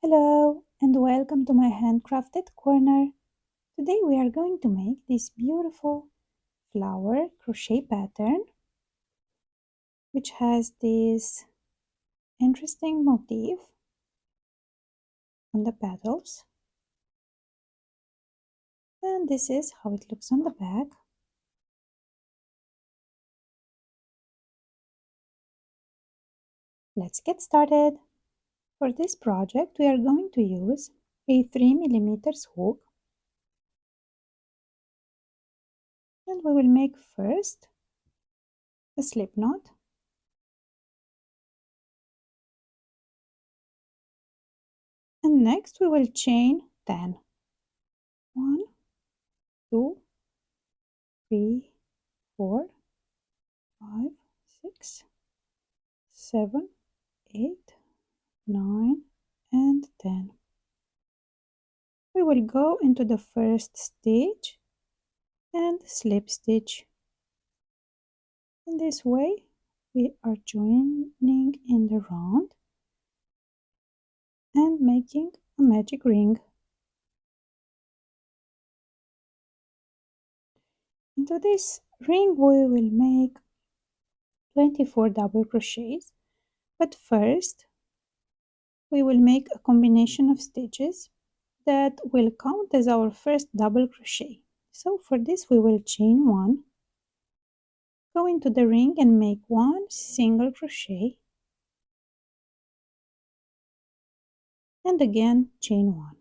Hello and welcome to my handcrafted corner. Today we are going to make this beautiful flower crochet pattern which has this interesting motif on the petals, and this is how it looks on the back. Let's get started. For this project we are going to use a 3mm hook, and we will make first a slip knot, and next we will chain 10. 1, 2, 3, 4, 5, 6, 7, 8, 9, and 10. We will go into the first stitch and slip stitch. In this way we are joining in the round and making a magic ring. Into this ring we will make 24 double crochets, but first we will make a combination of stitches that will count as our first double crochet. So for this we will chain 1, go into the ring and make 1 single crochet, and again chain 1.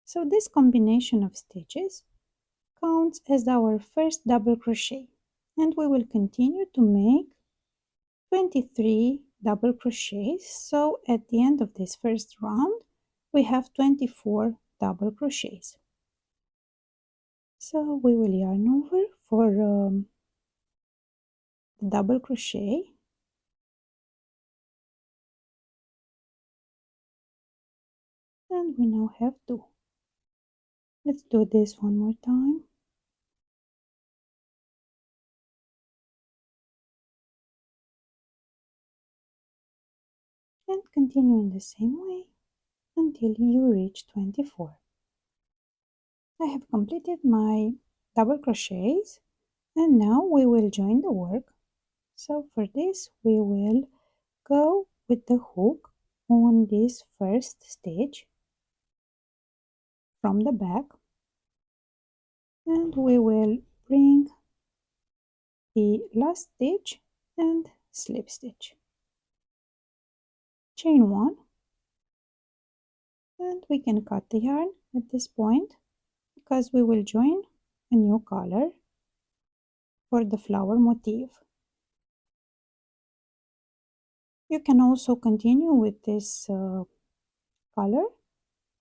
So this combination of stitches counts as our first double crochet, and we will continue to make 23 double crochets. So at the end of this first round we have 24 double crochets. So we will yarn over for the double crochet, and we now have 2. Let's do this one more time. And continue in the same way until you reach 24. I have completed my double crochets, and now we will join the work. So for this we will go with the hook on this first stitch from the back, and we will bring the last stitch and slip stitch, chain 1, and we can cut the yarn at this point because we will join a new color for the flower motif. You can also continue with this color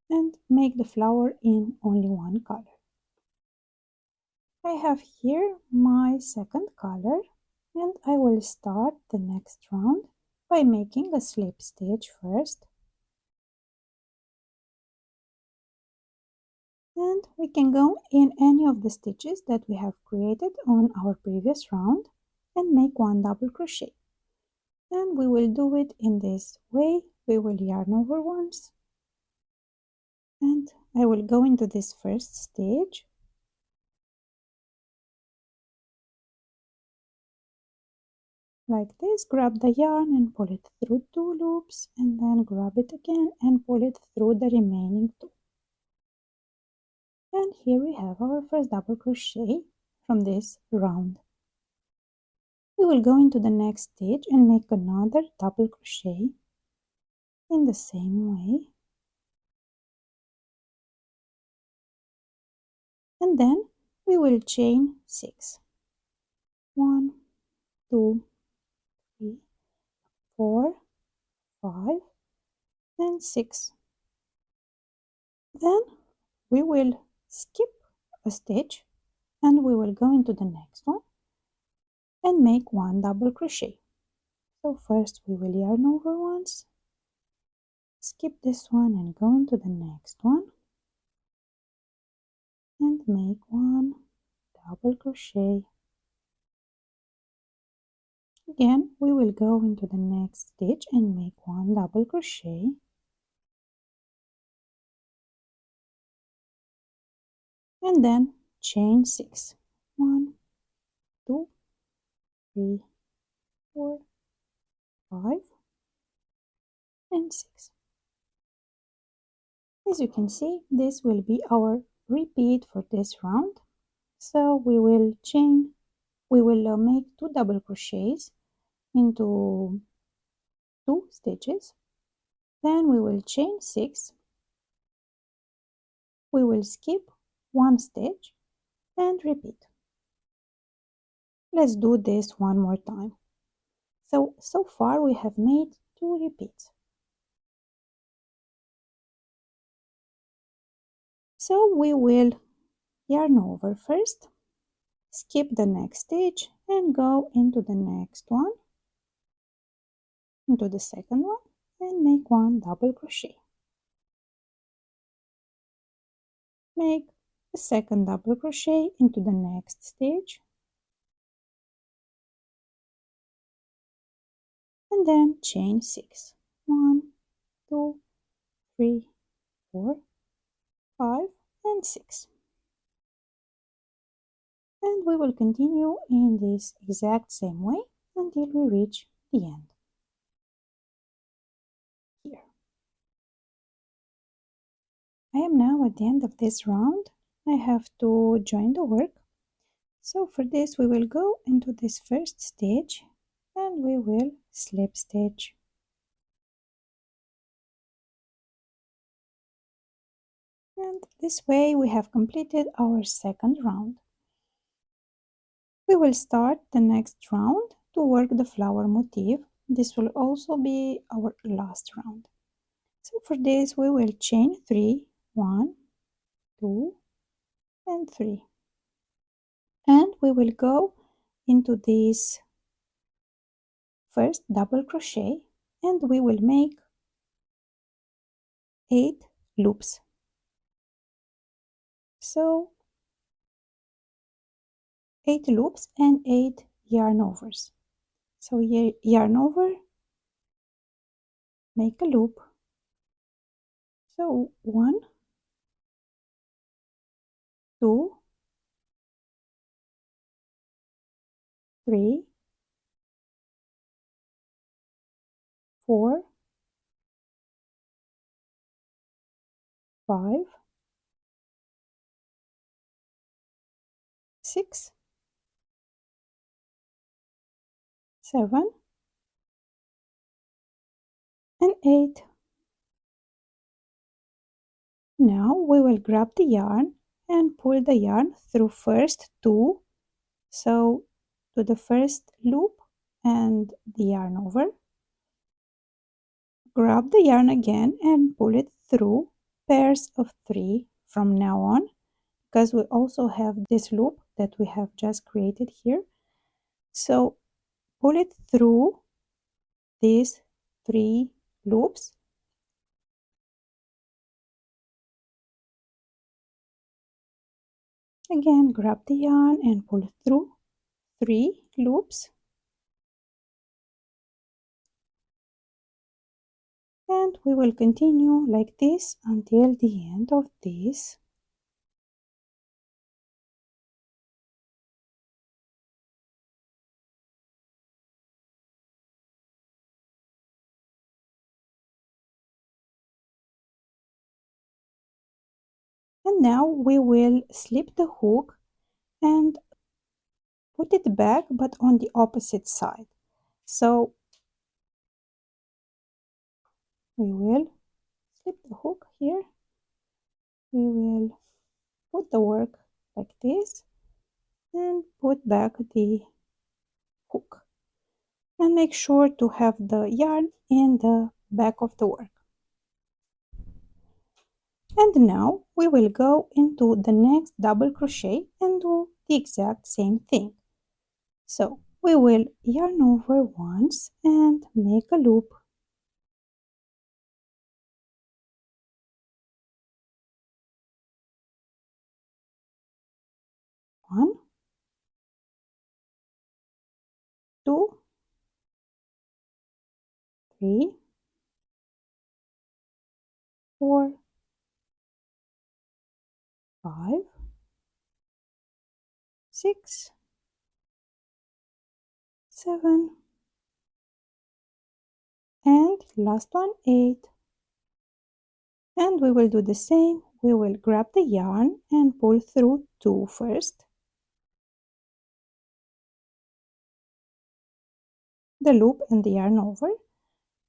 and make the flower in only one color. I have here my second color, and I will start the next round by making a slip stitch first, and we can go in any of the stitches that we have created on our previous round and make 1 double crochet, and we will do it in this way. We will yarn over once, and I will go into this first stitch like this, grab the yarn and pull it through 2 loops, and then grab it again and pull it through the remaining 2. And here we have our first double crochet from this round. We will go into the next stitch and make another double crochet in the same way, and then we will chain 6. 1, 2, 3, 4, 5, and 6. Then we will skip a stitch and we will go into the next one and make 1 double crochet. So first we will yarn over once, skip this one and go into the next one and make 1 double crochet. Again we will go into the next stitch and make 1 double crochet, and then chain 6. 1, 2, 3, 4, 5, and 6. As you can see, this will be our repeat for this round. So we will make 2 double crochets into 2 stitches. Then we will chain 6. We will skip 1 stitch and repeat. Let's do this one more time. So far we have made 2 repeats. So we will yarn over first, skip the next stitch and go into the next one, into the second one, and make 1 double crochet. Make a second double crochet into the next stitch, and then chain 6. 1, 2, 3, 4, 5, and 6. And we will continue in this exact same way until we reach the end here. I am now at the end of this round. I have to join the work. So for this we will go into this first stitch and we will slip stitch. And this way we have completed our second round. We will start the next round to work the flower motif. This will also be our last round. So for this we will chain 3, 1, 2, and 3. And we will go into this first double crochet and we will make 8 loops. So 8 loops and 8 yarn overs. So yarn over, make a loop. So 1, 2, 3, 4, 5, 6, 7, and 8. Now we will grab the yarn and pull the yarn through first 2, so to the first loop and the yarn over. Grab the yarn again and pull it through pairs of 3 from now on, because we also have this loop that we have just created here. So pull it through these 3 loops. Again, grab the yarn and pull it through 3 loops. And we will continue like this until the end of this. And now we will slip the hook and put it back, but on the opposite side. So we will slip the hook here. We will put the work like this and put back the hook. And make sure to have the yarn in the back of the work. And now we will go into the next double crochet and do the exact same thing. So we will yarn over once and make a loop. 1, 2, 3, 4, 5, 6, 7, and last one 8. And we will do the same. We will grab the yarn and pull through 2 first, the loop and the yarn over,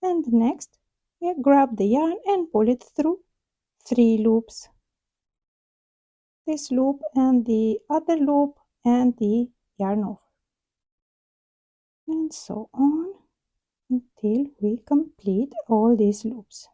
and next we grab the yarn and pull it through 3 loops, this loop and the other loop and the yarn over, and so on until we complete all these loops.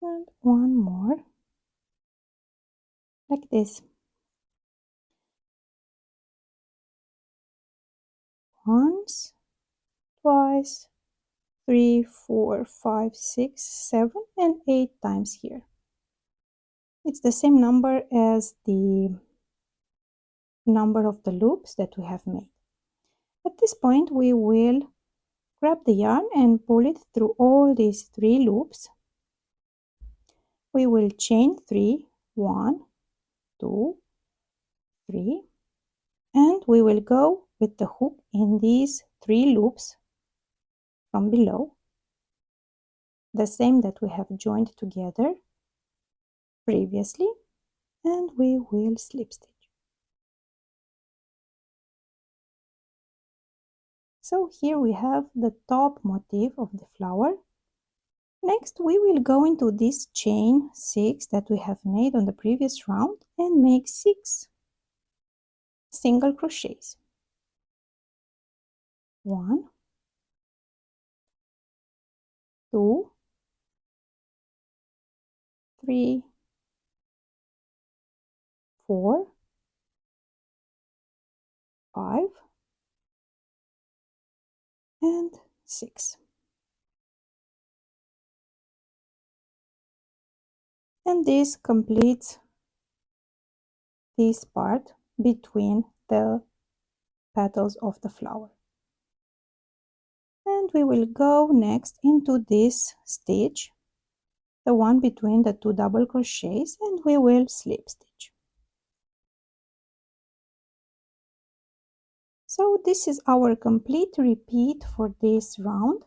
And one more like this. Once, twice, 3, 4, 5, 6, 7, and 8 times here. It's the same number as the number of the loops that we have made. At this point, we will grab the yarn and pull it through all these 3 loops. We will chain 3, 1, 2, 3, and we will go with the hook in these 3 loops from below, the same that we have joined together previously, and we will slip stitch. So here we have the top motif of the flower. Next we will go into this chain 6 that we have made on the previous round and make 6 single crochets. 1, 2, 3, 4, 5, and 6. And this completes this part between the petals of the flower. And we will go next into this stitch, the one between the 2 double crochets, and we will slip stitch. So this is our complete repeat for this round,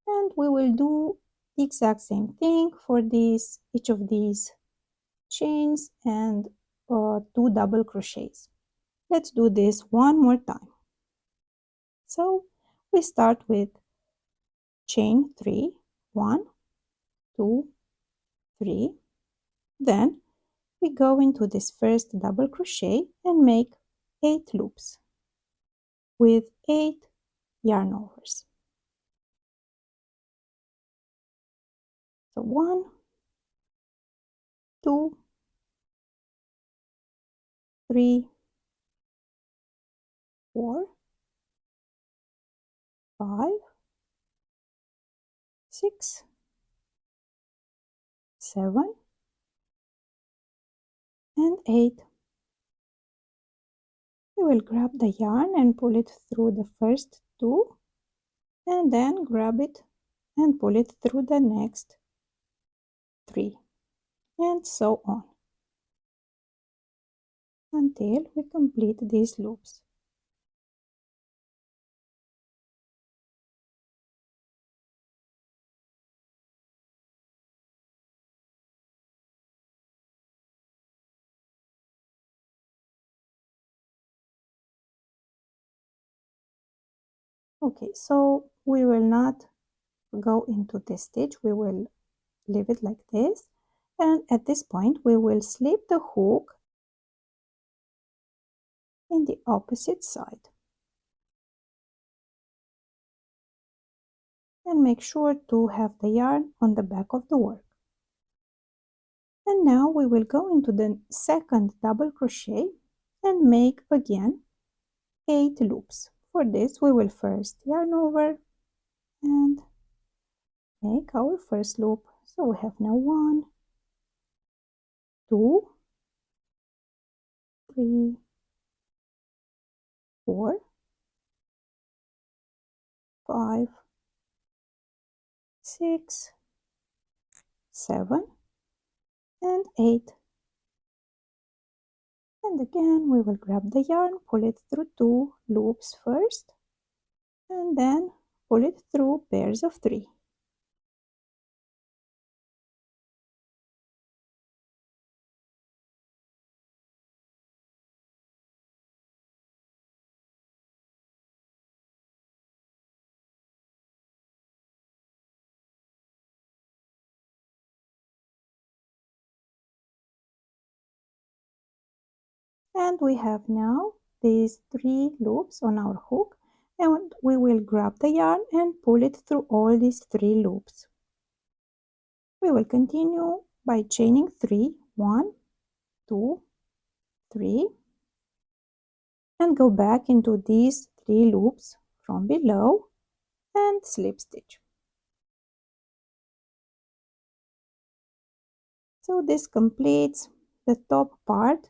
and we will do the exact same thing for each of these chains and 2 double crochets. Let's do this one more time. So we start with chain 3, 1, 2, 3. Then we go into this first double crochet and make 8 loops with 8 yarn overs. So 1, 2, 3, 4, 5, 6, 7, and 8. We will grab the yarn and pull it through the first 2, and then grab it and pull it through the next 3, and so on until we complete these loops. Okay, so we will not go into this stitch, we will leave it like this, and at this point we will slip the hook in the opposite side and make sure to have the yarn on the back of the work. And now we will go into the second double crochet and make again 8 loops. For this we will first yarn over and make our first loop. So we have now 1, 2, 3, 4, 5, 6, 7, and 8. And again we will grab the yarn, pull it through 2 loops first, and then pull it through pairs of 3. And we have now these 3 loops on our hook, and we will grab the yarn and pull it through all these 3 loops. We will continue by chaining 3, 1, 2, 3, and go back into these 3 loops from below and slip stitch. So this completes the top part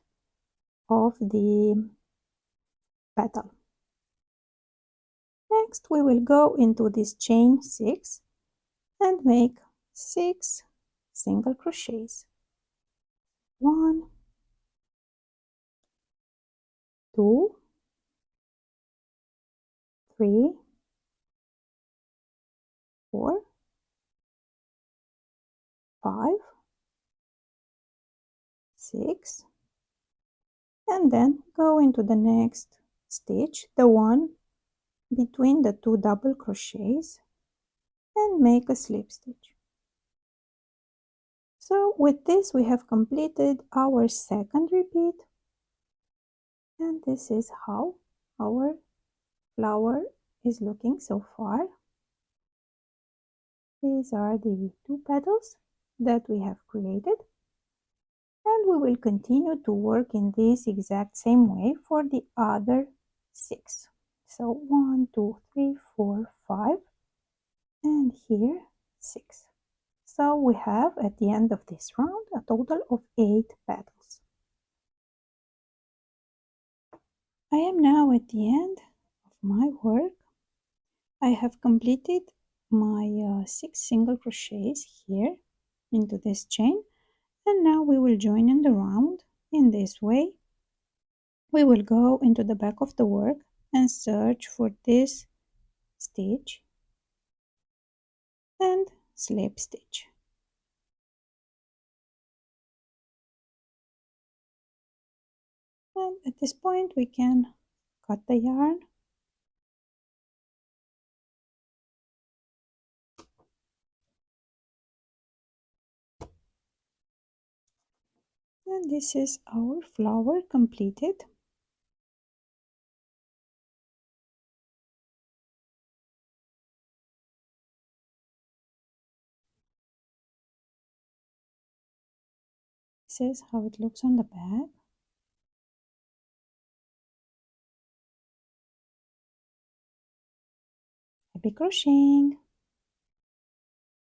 of the petal. Next we will go into this chain 6 and make 6 single crochets. 1, 2, 3, 4, 5, 6, and then go into the next stitch, the one between the 2 double crochets, and make a slip stitch. So with this we have completed our second repeat, and this is how our flower is looking so far. These are the 2 petals that we have created, and we will continue to work in this exact same way for the other 6. So 1, 2, 3, 4, 5, and here 6. So we have at the end of this round a total of 8 petals. I am now at the end of my work. I have completed my 6 single crochets here into this chain, and now we will join in the round in this way. We will go into the back of the work and search for this stitch and slip stitch. And at this point we can cut the yarn and this is our flower completed. This is how it looks on the back. Happy crocheting!